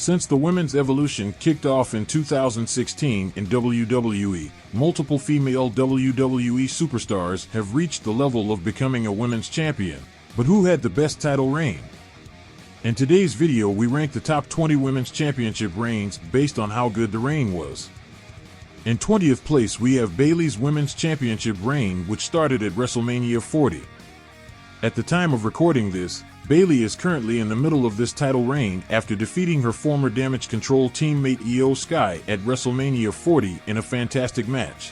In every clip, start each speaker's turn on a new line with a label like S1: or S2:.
S1: Since the women's evolution kicked off in 2016 in WWE, multiple female WWE superstars have reached the level of becoming a women's champion. But who had the best title reign? In today's video, we rank the top 20 women's championship reigns based on how good the reign was. In 20th place, we have Bayley's women's championship reign, which started at WrestleMania 40. At the time of recording this, Bayley is currently in the middle of this title reign after defeating her former Damage Control teammate Io Sky at WrestleMania 40 in a fantastic match.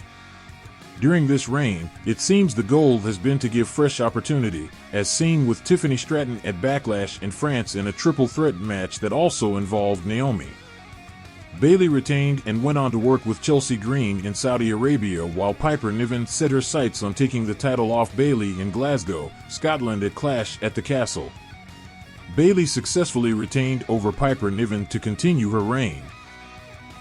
S1: During this reign, it seems the goal has been to give fresh opportunity, as seen with Tiffany Stratton at Backlash in France in a triple threat match that also involved Naomi. Bayley retained and went on to work with Chelsea Green in Saudi Arabia, while Piper Niven set her sights on taking the title off Bayley in Glasgow, Scotland at Clash at the Castle. Bayley successfully retained over Piper Niven to continue her reign.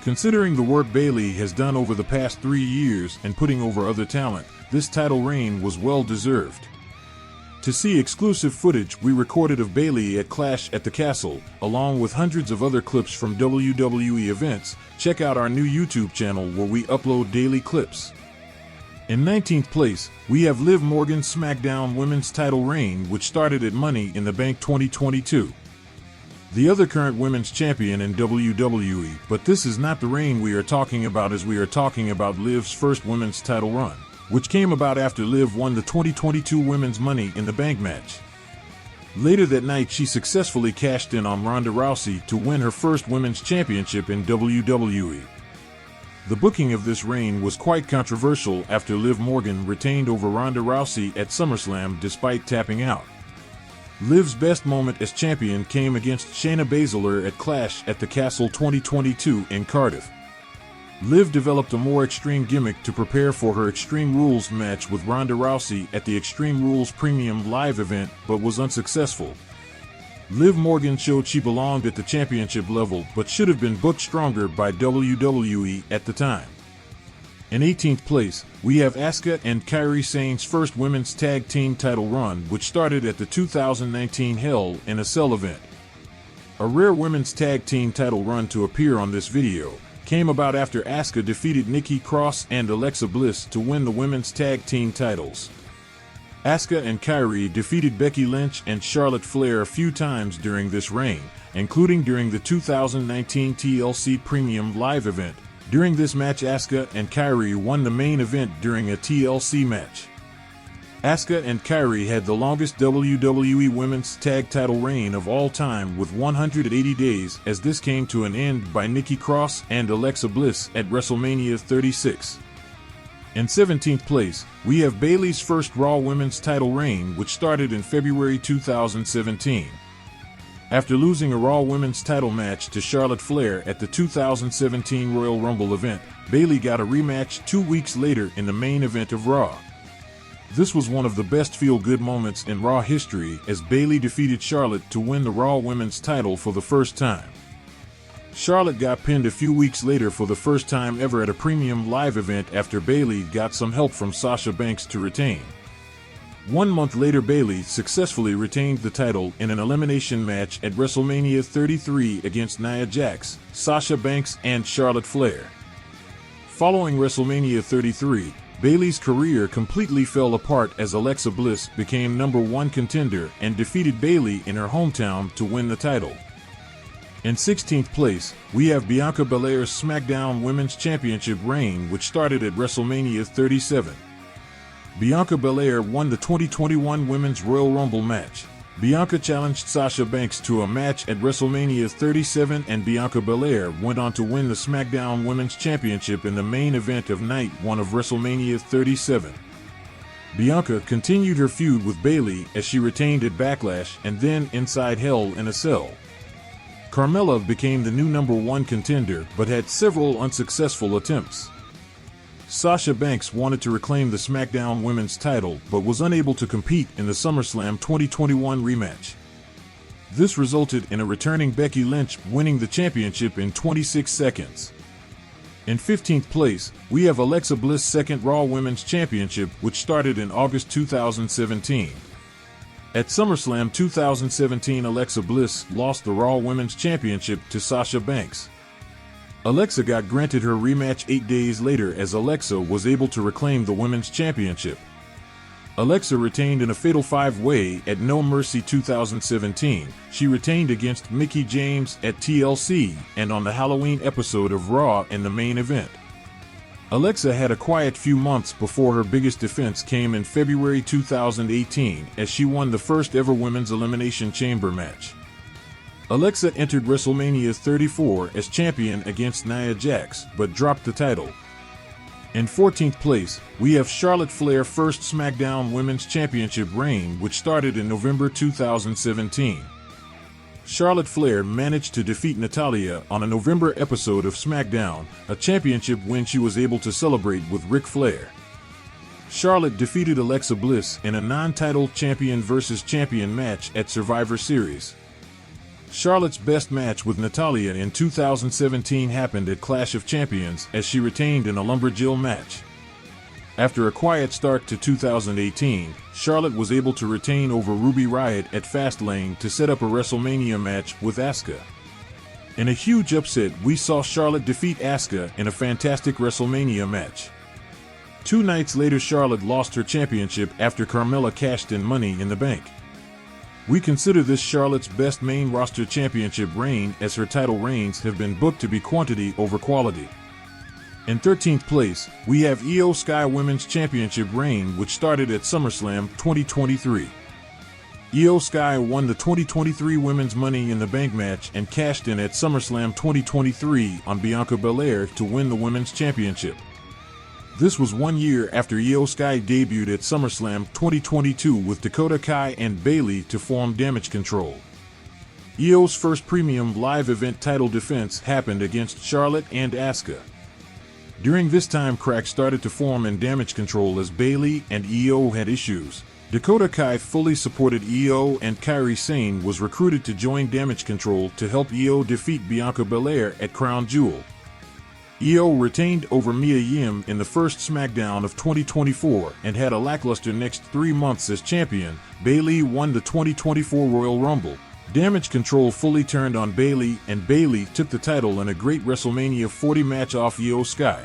S1: Considering the work Bayley has done over the past 3 years and putting over other talent, this title reign was well deserved. To see exclusive footage we recorded of Bayley at Clash at the Castle, along with hundreds of other clips from WWE events, check out our new YouTube channel where we upload daily clips. In 19th place, we have Liv Morgan's SmackDown Women's title reign, which started at Money in the Bank 2022. The other current women's champion in WWE, but this is not the reign we are talking about, as we are talking about Liv's first women's title run, which came about after Liv won the 2022 Women's Money in the Bank match. Later that night, she successfully cashed in on Ronda Rousey to win her first women's championship in WWE. The booking of this reign was quite controversial after Liv Morgan retained over Ronda Rousey at SummerSlam despite tapping out. Liv's best moment as champion came against Shayna Baszler at Clash at the Castle 2022 in Cardiff. Liv developed a more extreme gimmick to prepare for her Extreme Rules match with Ronda Rousey at the Extreme Rules Premium Live event, but was unsuccessful. Liv Morgan showed she belonged at the championship level, but should have been booked stronger by WWE at the time. In 18th place, we have Asuka and Kairi Sane's first women's tag team title run, which started at the 2019 Hell in a Cell event. A rare women's tag team title run to appear on this video came about after Asuka defeated Nikki Cross and Alexa Bliss to win the women's tag team titles. Asuka and Kairi defeated Becky Lynch and Charlotte Flair a few times during this reign, including during the 2019 TLC Premium Live event. During this match, Asuka and Kairi won the main event during a TLC match. Asuka and Kairi had the longest WWE Women's Tag Title reign of all time with 180 days, as this came to an end by Nikki Cross and Alexa Bliss at WrestleMania 36. In 17th place, we have Bayley's first Raw Women's title reign, which started in February 2017. After losing a Raw Women's title match to Charlotte Flair at the 2017 Royal Rumble event, Bayley got a rematch 2 weeks later in the main event of Raw. This was one of the best feel-good moments in Raw history, as Bayley defeated Charlotte to win the Raw Women's title for the first time. Charlotte got pinned a few weeks later for the first time ever at a Premium Live event after Bayley got some help from Sasha Banks to retain. 1 month later, Bayley successfully retained the title in an elimination match at WrestleMania 33 against Nia Jax, Sasha Banks, and Charlotte Flair. Following WrestleMania 33, Bayley's career completely fell apart as Alexa Bliss became #1 contender and defeated Bayley in her hometown to win the title. In 16th place, we have Bianca Belair's SmackDown Women's Championship reign, which started at WrestleMania 37. Bianca Belair won the 2021 Women's Royal Rumble match. Bianca challenged Sasha Banks to a match at WrestleMania 37, and Bianca Belair went on to win the SmackDown Women's Championship in the main event of Night 1 of WrestleMania 37. Bianca continued her feud with Bayley as she retained at Backlash and then inside Hell in a Cell. Carmella became the new #1 contender, but had several unsuccessful attempts. Sasha Banks wanted to reclaim the SmackDown Women's title, but was unable to compete in the SummerSlam 2021 rematch. This resulted in a returning Becky Lynch winning the championship in 26 seconds. In 15th place, we have Alexa Bliss' second Raw Women's Championship, which started in August 2017. At SummerSlam 2017, Alexa Bliss lost the Raw Women's Championship to Sasha Banks. Alexa got granted her rematch 8 days later as Alexa was able to reclaim the Women's Championship. Alexa retained in a Fatal 5-Way at No Mercy 2017. She retained against Mickie James at TLC and on the Halloween episode of Raw in the main event. Alexa had a quiet few months before her biggest defense came in February 2018 as she won the first ever Women's Elimination Chamber match. Alexa entered WrestleMania 34 as champion against Nia Jax, but dropped the title. In 14th place, we have Charlotte Flair's first SmackDown Women's Championship reign, which started in November 2017. Charlotte Flair managed to defeat Natalya on a November episode of SmackDown, a championship win she was able to celebrate with Ric Flair. Charlotte defeated Alexa Bliss in a non-title champion versus champion match at Survivor Series. Charlotte's best match with Natalya in 2017 happened at Clash of Champions as she retained in a Lumberjill match. After a quiet start to 2018, Charlotte was able to retain over Ruby Riott at Fastlane to set up a WrestleMania match with Asuka. In a huge upset, we saw Charlotte defeat Asuka in a fantastic WrestleMania match. 2 nights later, Charlotte lost her championship after Carmella cashed in Money in the Bank. We consider this Charlotte's best main roster championship reign, as her title reigns have been booked to be quantity over quality. In 13th place, we have Io Sky Women's Championship reign, which started at SummerSlam 2023. Io Sky won the 2023 Women's Money in the Bank match and cashed in at SummerSlam 2023 on Bianca Belair to win the Women's Championship. This was 1 year after Io Sky debuted at SummerSlam 2022 with Dakota Kai and Bayley to form Damage Control. Io's first premium live event title defense happened against Charlotte and Asuka. During this time, cracks started to form in Damage Control as Bayley and Io had issues. Dakota Kai fully supported Io, and Kairi Sane was recruited to join Damage Control to help Io defeat Bianca Belair at Crown Jewel. Io retained over Mia Yim in the first SmackDown of 2024 and had a lackluster next 3 months as champion. Bayley won the 2024 Royal Rumble. Damage Control fully turned on Bayley, and Bayley took the title in a great WrestleMania 40 match off Io Sky.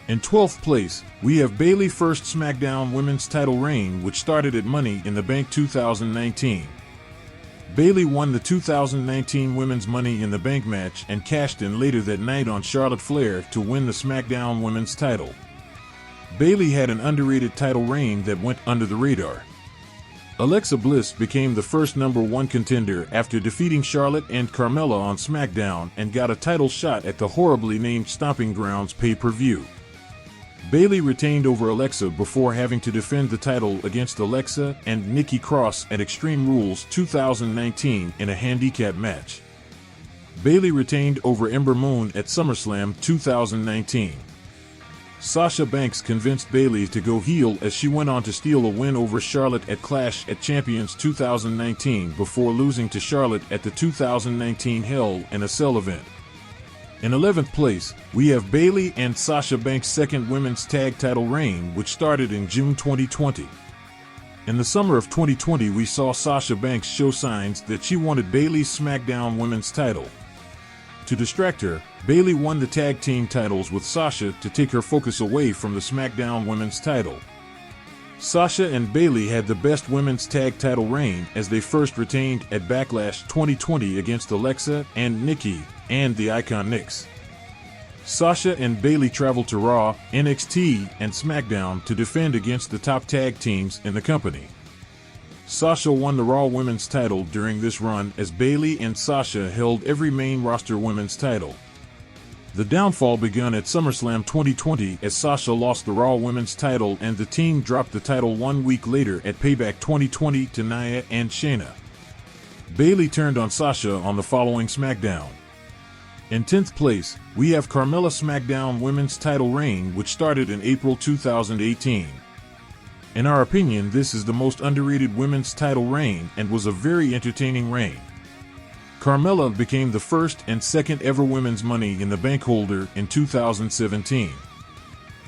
S1: In 12th place, we have Bayley's first SmackDown Women's title reign, which started at Money in the Bank 2019. Bayley won the 2019 Women's Money in the Bank match and cashed in later that night on Charlotte Flair to win the SmackDown Women's title. Bayley had an underrated title reign that went under the radar. Alexa Bliss became the first #1 contender after defeating Charlotte and Carmella on SmackDown and got a title shot at the horribly named Stomping Grounds pay-per-view. Bayley retained over Alexa before having to defend the title against Alexa and Nikki Cross at Extreme Rules 2019 in a handicap match. Bayley retained over Ember Moon at SummerSlam 2019. Sasha Banks convinced Bayley to go heel as she went on to steal a win over Charlotte at Clash at Champions 2019 before losing to Charlotte at the 2019 Hell in a Cell event. In 11th place, we have Bayley and Sasha Banks' second women's tag title reign, which started in June 2020. In the summer of 2020, we saw Sasha Banks show signs that she wanted Bayley's SmackDown Women's title. To distract her, Bayley won the tag team titles with Sasha to take her focus away from the SmackDown Women's title. Sasha and Bayley had the best women's tag title reign as they first retained at Backlash 2020 against Alexa and Nikki and the Iconics. Sasha and Bayley traveled to Raw, NXT, and SmackDown to defend against the top tag teams in the company. Sasha won the Raw Women's title during this run as Bayley and Sasha held every main roster women's title. The downfall began at SummerSlam 2020 as Sasha lost the Raw Women's title and the team dropped the title 1 week later at Payback 2020 to Nia and Shayna. Bayley turned on Sasha on the following SmackDown. In 10th place, we have Carmella SmackDown Women's title reign, which started in April 2018. In our opinion, this is the most underrated women's title reign and was a very entertaining reign. Carmella became the first and second ever women's Money in the Bank holder in 2017.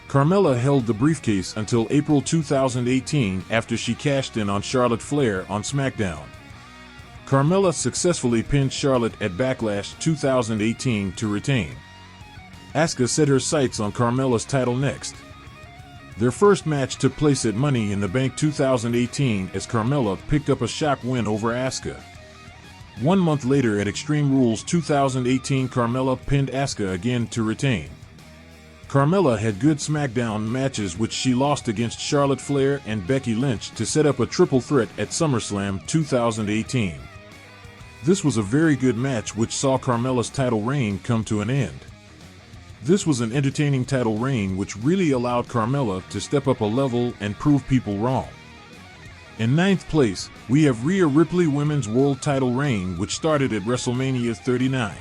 S1: Carmella held the briefcase until April 2018 after she cashed in on Charlotte Flair on SmackDown. Carmella successfully pinned Charlotte at Backlash 2018 to retain. Asuka set her sights on Carmella's title next. Their first match took place at Money in the Bank 2018 as Carmella picked up a shock win over Asuka. 1 month later at Extreme Rules 2018, Carmella pinned Asuka again to retain. Carmella had good SmackDown matches which she lost against Charlotte Flair and Becky Lynch to set up a triple threat at SummerSlam 2018. This was a very good match which saw Carmella's title reign come to an end. This was an entertaining title reign which really allowed Carmella to step up a level and prove people wrong. In 9th place, we have Rhea Ripley Women's World Title reign which started at WrestleMania 39.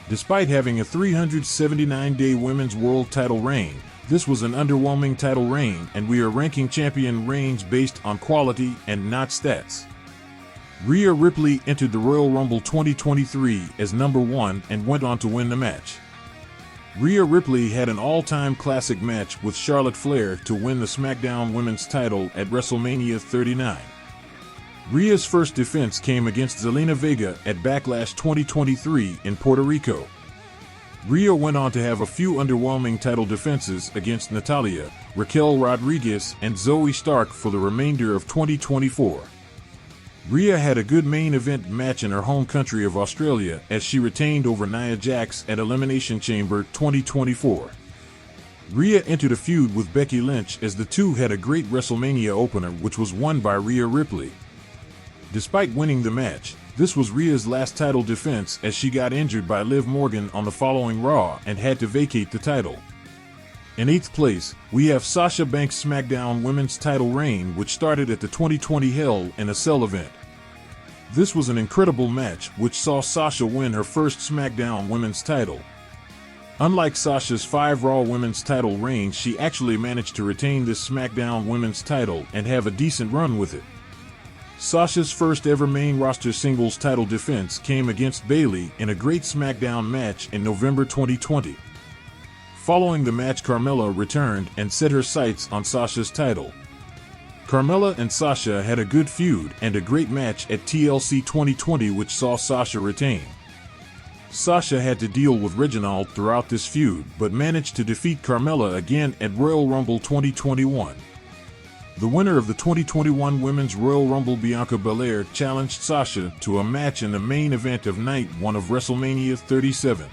S1: Despite having a 379-day Women's World Title reign, this was an underwhelming title reign and we are ranking champion reigns based on quality and not stats. Rhea Ripley entered the Royal Rumble 2023 as number 1 and went on to win the match. Rhea Ripley had an all-time classic match with Charlotte Flair to win the SmackDown Women's title at WrestleMania 39. Rhea's first defense came against Zelina Vega at Backlash 2023 in Puerto Rico. Rhea went on to have a few underwhelming title defenses against Natalya, Raquel Rodriguez, and Zoe Stark for the remainder of 2024. Rhea had a good main event match in her home country of Australia as she retained over Nia Jax at Elimination Chamber 2024. Rhea entered a feud with Becky Lynch as the two had a great WrestleMania opener which was won by Rhea Ripley. Despite winning the match, this was Rhea's last title defense as she got injured by Liv Morgan on the following Raw and had to vacate the title. In 8th place, we have Sasha Banks' SmackDown Women's title reign which started at the 2020 Hell in a Cell event. This was an incredible match which saw Sasha win her first SmackDown Women's title. Unlike Sasha's 5 Raw Women's title reigns, she actually managed to retain this SmackDown Women's title and have a decent run with it. Sasha's first ever main roster singles title defense came against Bayley in a great SmackDown match in November 2020. Following the match, Carmella returned and set her sights on Sasha's title. Carmella and Sasha had a good feud and a great match at TLC 2020 which saw Sasha retain. Sasha had to deal with Reginald throughout this feud but managed to defeat Carmella again at Royal Rumble 2021. The winner of the 2021 Women's Royal Rumble, Bianca Belair, challenged Sasha to a match in the main event of Night 1 of WrestleMania 37.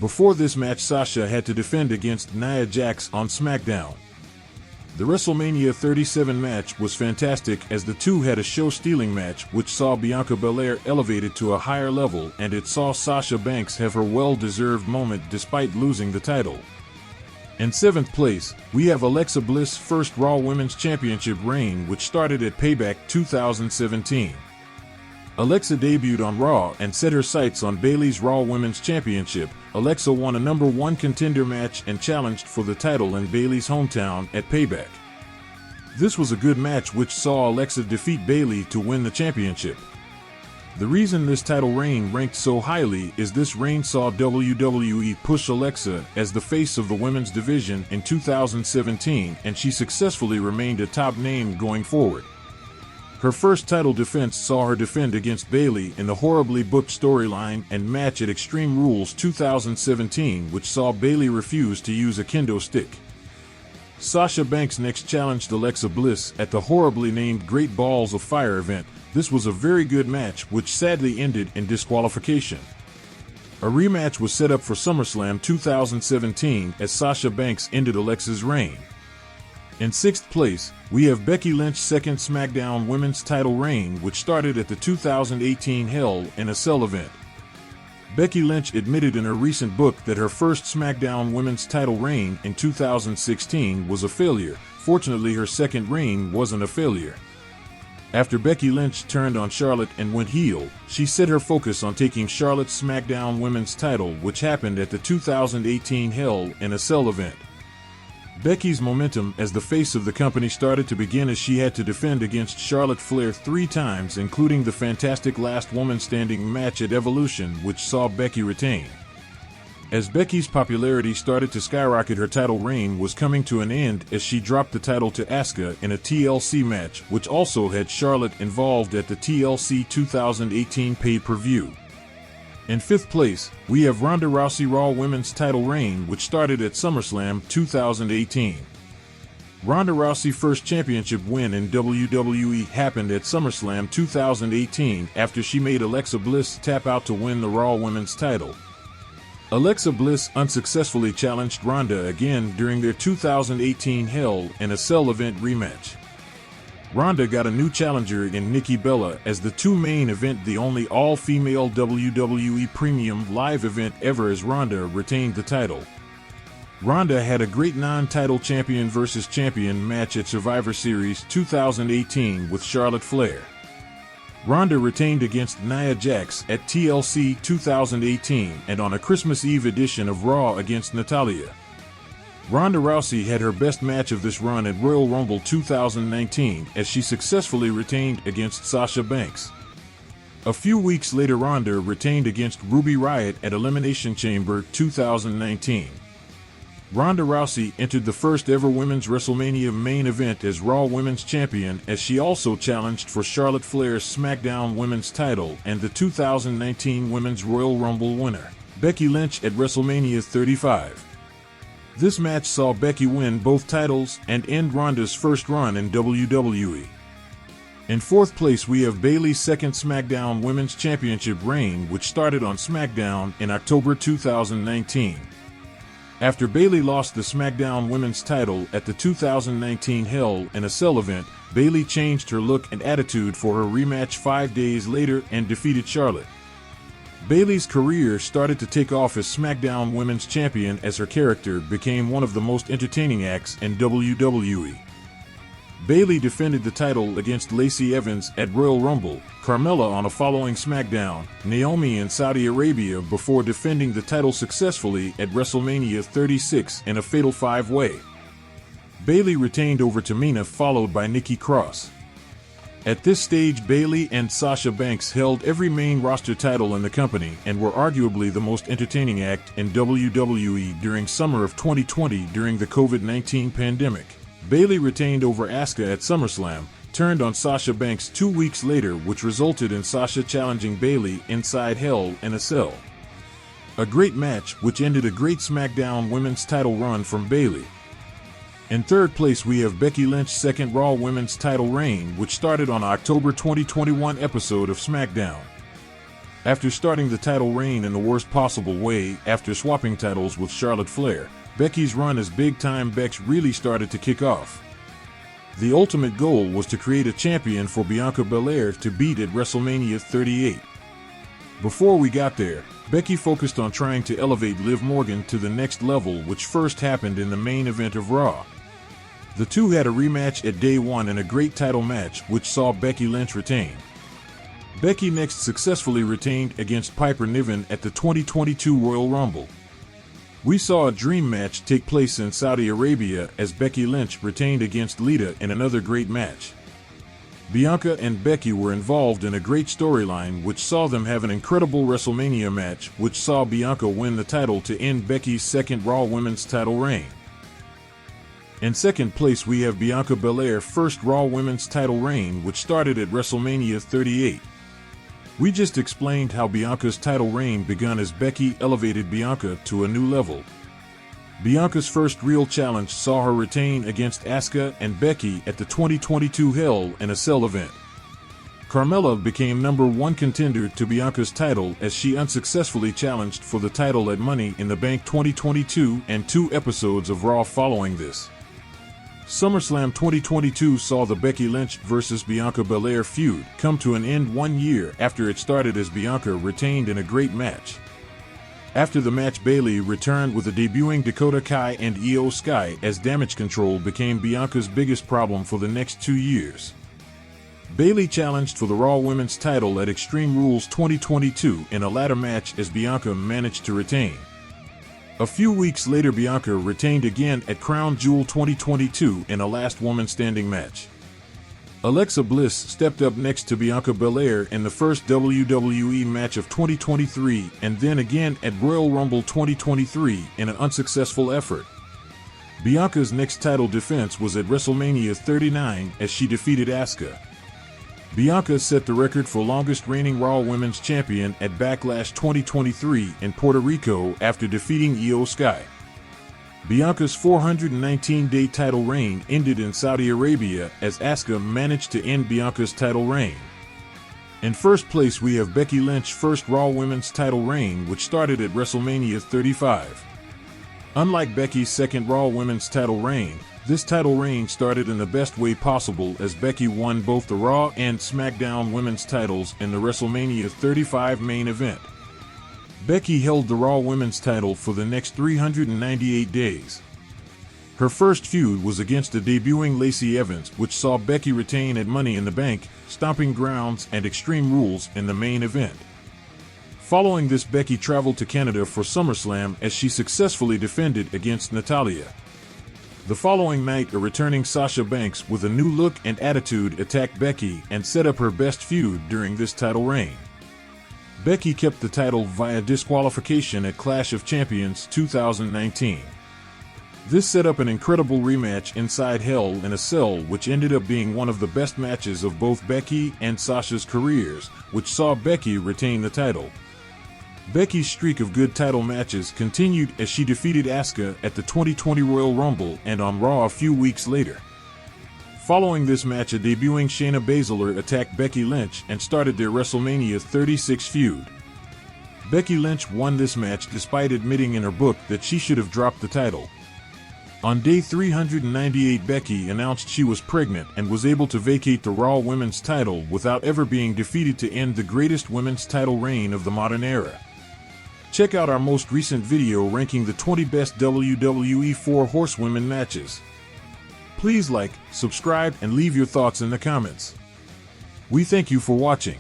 S1: Before this match, Sasha had to defend against Nia Jax on SmackDown. The WrestleMania 37 match was fantastic as the two had a show-stealing match which saw Bianca Belair elevated to a higher level and it saw Sasha Banks have her well-deserved moment despite losing the title. In 7th place, we have Alexa Bliss' first Raw Women's Championship reign which started at Payback 2017. Alexa debuted on Raw and set her sights on Bayley's Raw Women's Championship. Alexa won a number 1 contender match and challenged for the title in Bayley's hometown at Payback. This was a good match which saw Alexa defeat Bayley to win the championship. The reason this title reign ranked so highly is this reign saw WWE push Alexa as the face of the women's division in 2017 and she successfully remained a top name going forward. Her first title defense saw her defend against Bayley in the horribly booked storyline and match at Extreme Rules 2017 which saw Bayley refuse to use a kendo stick. Sasha Banks next challenged Alexa Bliss at the horribly named Great Balls of Fire event. This was a very good match which sadly ended in disqualification. A rematch was set up for SummerSlam 2017 as Sasha Banks ended Alexa's reign. In 6th place, we have Becky Lynch's second SmackDown Women's title reign which started at the 2018 Hell in a Cell event. Becky Lynch admitted in her recent book that her first SmackDown Women's title reign in 2016 was a failure. Fortunately, her second reign wasn't a failure. After Becky Lynch turned on Charlotte and went heel, she set her focus on taking Charlotte's SmackDown Women's title which happened at the 2018 Hell in a Cell event. Becky's momentum as the face of the company started to begin as she had to defend against Charlotte Flair 3 times, including the fantastic Last Woman Standing match at Evolution which saw Becky retain. As Becky's popularity started to skyrocket, her title reign was coming to an end as she dropped the title to Asuka in a TLC match, which also had Charlotte involved at the TLC 2018 pay-per-view. In 5th place, we have Ronda Rousey Raw Women's title reign, which started at SummerSlam 2018. Ronda Rousey's first championship win in WWE happened at SummerSlam 2018 after she made Alexa Bliss tap out to win the Raw Women's title. Alexa Bliss unsuccessfully challenged Ronda again during their 2018 Hell in a Cell event rematch. Ronda got a new challenger in Nikki Bella as the two-main event, the only all-female WWE Premium live event ever, as Ronda retained the title. Ronda had a great non-title champion versus champion match at Survivor Series 2018 with Charlotte Flair. Ronda retained against Nia Jax at TLC 2018 and on a Christmas Eve edition of Raw against Natalya. Ronda Rousey had her best match of this run at Royal Rumble 2019 as she successfully retained against Sasha Banks. A few weeks later, Ronda retained against Ruby Riott at Elimination Chamber 2019. Ronda Rousey entered the first ever Women's WrestleMania main event as Raw Women's Champion, as she also challenged for Charlotte Flair's SmackDown Women's title and the 2019 Women's Royal Rumble winner, Becky Lynch, at WrestleMania 35. This match saw Becky win both titles and end Ronda's first run in WWE. In 4th place, we have Bayley's second SmackDown Women's Championship reign, which started on SmackDown in October 2019. After Bayley lost the SmackDown Women's title at the 2019 Hell in a Cell event, Bayley changed her look and attitude for her rematch 5 days later and defeated Charlotte. Bayley's career started to take off as SmackDown Women's Champion as her character became one of the most entertaining acts in WWE. Bayley defended the title against Lacey Evans at Royal Rumble, Carmella on a following SmackDown, Naomi in Saudi Arabia, before defending the title successfully at WrestleMania 36 in a Fatal 5-Way. Bayley retained over Tamina, followed by Nikki Cross. At this stage, Bayley and Sasha Banks held every main roster title in the company and were arguably the most entertaining act in WWE during summer of 2020 during the COVID-19 pandemic. Bayley retained over Asuka at SummerSlam, turned on Sasha Banks 2 weeks later, which resulted in Sasha challenging Bayley inside Hell in a Cell. A great match which ended a great SmackDown Women's title run from Bayley. In 3rd place, we have Becky Lynch's second Raw Women's title reign, which started on October 2021 episode of SmackDown. After starting the title reign in the worst possible way after swapping titles with Charlotte Flair, Becky's run as Big Time Bex really started to kick off. The ultimate goal was to create a champion for Bianca Belair to beat at WrestleMania 38. Before we got there, Becky focused on trying to elevate Liv Morgan to the next level, which first happened in the main event of Raw. The two had a rematch at Day 1 in a great title match, which saw Becky Lynch retain. Becky next successfully retained against Piper Niven at the 2022 Royal Rumble. We saw a dream match take place in Saudi Arabia as Becky Lynch retained against Lita in another great match. Bianca and Becky were involved in a great storyline which saw them have an incredible WrestleMania match, which saw Bianca win the title to end Becky's second Raw Women's title reign. In 2nd place, we have Bianca Belair's first Raw Women's title reign, which started at WrestleMania 38. We just explained how Bianca's title reign begun as Becky elevated Bianca to a new level. Bianca's first real challenge saw her retain against Asuka and Becky at the 2022 Hell in a Cell event. Carmella became #1 contender to Bianca's title as she unsuccessfully challenged for the title at Money in the Bank 2022 and 2 episodes of Raw following this. SummerSlam 2022 saw the Becky Lynch vs. Bianca Belair feud come to an end 1 year after it started, as Bianca retained in a great match. After the match, Bayley returned with a debuting Dakota Kai and Io Sky, as damage control became Bianca's biggest problem for the next 2 years. Bayley challenged for the Raw Women's title at Extreme Rules 2022 in a ladder match as Bianca managed to retain. A few weeks later, Bianca retained again at Crown Jewel 2022 in a Last Woman Standing match. Alexa Bliss stepped up next to Bianca Belair in the first WWE match of 2023 and then again at Royal Rumble 2023 in an unsuccessful effort. Bianca's next title defense was at WrestleMania 39 as she defeated Asuka. Bianca set the record for longest reigning Raw Women's Champion at Backlash 2023 in Puerto Rico after defeating Io Sky. Bianca's 419-day title reign ended in Saudi Arabia as Asuka managed to end Bianca's title reign. In first place we have Becky Lynch's first Raw Women's title reign, which started at WrestleMania 35. Unlike Becky's second Raw Women's title reign, this title reign started in the best way possible as Becky won both the Raw and SmackDown Women's titles in the WrestleMania 35 main event. Becky held the Raw Women's title for the next 398 days. Her first feud was against the debuting Lacey Evans, which saw Becky retain at Money in the Bank, Stomping Grounds, and Extreme Rules in the main event. Following this, Becky traveled to Canada for SummerSlam as she successfully defended against Natalya. The following night, a returning Sasha Banks with a new look and attitude attacked Becky and set up her best feud during this title reign. Becky kept the title via disqualification at Clash of Champions 2019. This set up an incredible rematch inside Hell in a Cell, which ended up being one of the best matches of both Becky and Sasha's careers, which saw Becky retain the title. Becky's streak of good title matches continued as she defeated Asuka at the 2020 Royal Rumble and on Raw a few weeks later. Following this match, a debuting Shayna Baszler attacked Becky Lynch and started their WrestleMania 36 feud. Becky Lynch won this match despite admitting in her book that she should have dropped the title. On day 398, Becky announced she was pregnant and was able to vacate the Raw Women's title without ever being defeated to end the greatest women's title reign of the modern era. Check out our most recent video ranking the 20 best WWE 4 Horsewomen matches. Please like, subscribe, and leave your thoughts in the comments. We thank you for watching.